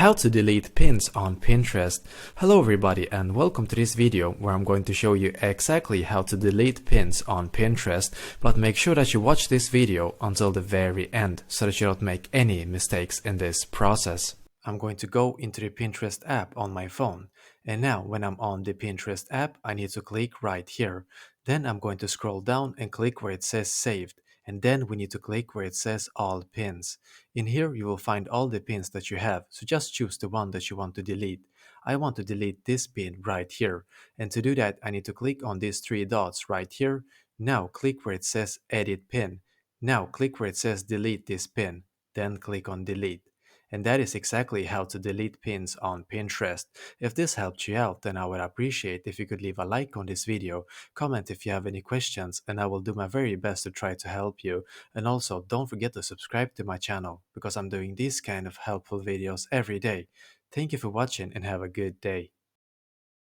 How to delete pins on Pinterest. Hello everybody and welcome to this video where I'm going to show you exactly how to delete pins on Pinterest, but make sure that you watch this video until the very end so that you don't make any mistakes in this process. I'm going to go into the Pinterest app on my phone, and now when I'm on the Pinterest app I need to click right here. Then I'm going to scroll down and click where it says saved, and then we need to click where it says all pins. In here you will find all the pins that you have, so just choose the one that you want to delete. I want to delete this pin right here, and to do that I need to click on these three dots right here. Now click where it says edit pin. Now click where it says delete this pin, then click on delete. And that is exactly how to delete pins on Pinterest. If this helped you out, then I would appreciate if you could leave a like on this video, comment if you have any questions, and I will do my very best to try to help you. And also, don't forget to subscribe to my channel, because I'm doing these kind of helpful videos every day. Thank you for watching and have a good day.